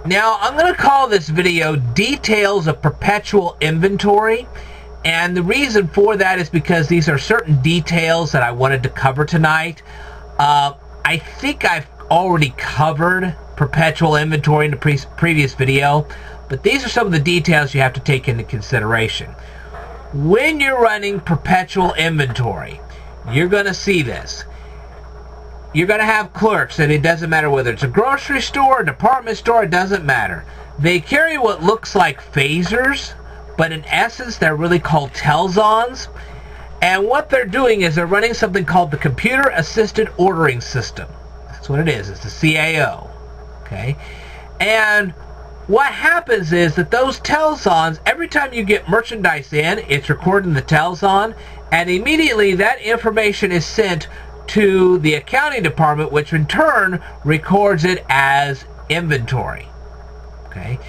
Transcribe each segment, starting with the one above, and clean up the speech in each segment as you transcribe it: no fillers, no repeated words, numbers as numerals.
Now, I'm going to call this video Details of Perpetual Inventory. And the reason for that is because these are certain details that I wanted to cover tonight. I think I've already covered perpetual inventory in the previous video, but these are some of the details you have to take into consideration. When you're running perpetual inventory, you're going to see this. You're going to have clerks, and it doesn't matter whether it's a grocery store, a department store, it doesn't matter. They carry what looks like phasers, but in essence they're really called telzons. And what they're doing is they're running something called the Computer Assisted Ordering System. That's what it is. It's the CAO. Okay? And what happens is that those telzons, every time you get merchandise in, it's recorded in the telzon, and immediately that information is sent to the accounting department, which in turn records it as inventory. Okay?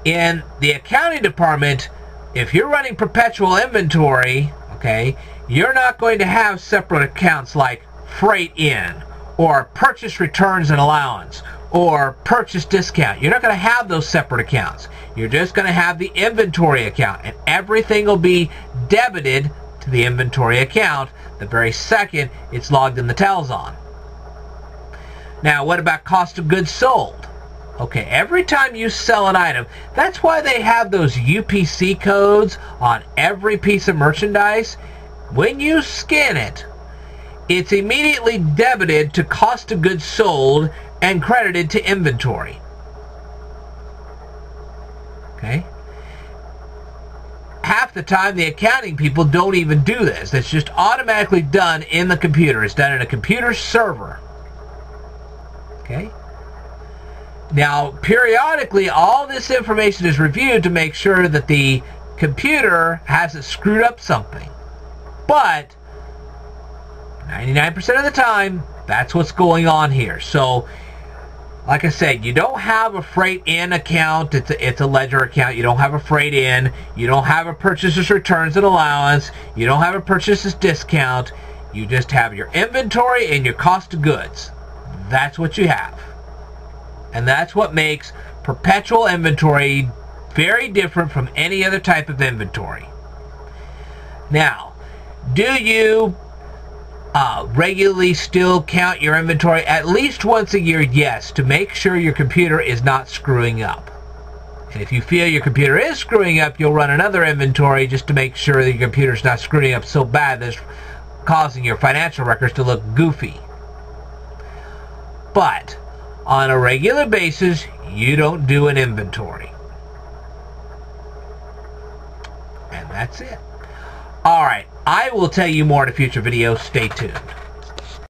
In the accounting department, if you're running perpetual inventory, okay, you're not going to have separate accounts like freight in, or purchase returns and allowance, or purchase discount. You're not going to have those separate accounts. You're just going to have the inventory account, and everything will be debited to the inventory account the very second it's logged in the telzon. Now, what about cost of goods sold? Okay, every time you sell an item, that's why they have those UPC codes on every piece of merchandise. When you scan it, it's immediately debited to cost of goods sold and credited to inventory. Okay? Half the time, the accounting people don't even do this. It's just automatically done in the computer. It's done in a computer server. Okay? Now, periodically, all this information is reviewed to make sure that the computer hasn't screwed up something. But 99% of the time, that's what's going on here. So, like I said, you don't have a freight in account. It's a ledger account. You don't have a freight in. You don't have a purchaser's returns and allowance. You don't have a purchaser's discount. You just have your inventory and your cost of goods. That's what you have. And that's what makes perpetual inventory very different from any other type of inventory. Now, do you regularly still count your inventory at least once a year? Yes, to make sure your computer is not screwing up. And if you feel your computer is screwing up, you'll run another inventory just to make sure that your computer's not screwing up so bad that it's causing your financial records to look goofy. But on a regular basis, you don't do an inventory. And that's it. Alright, I will tell you more in a future video. Stay tuned.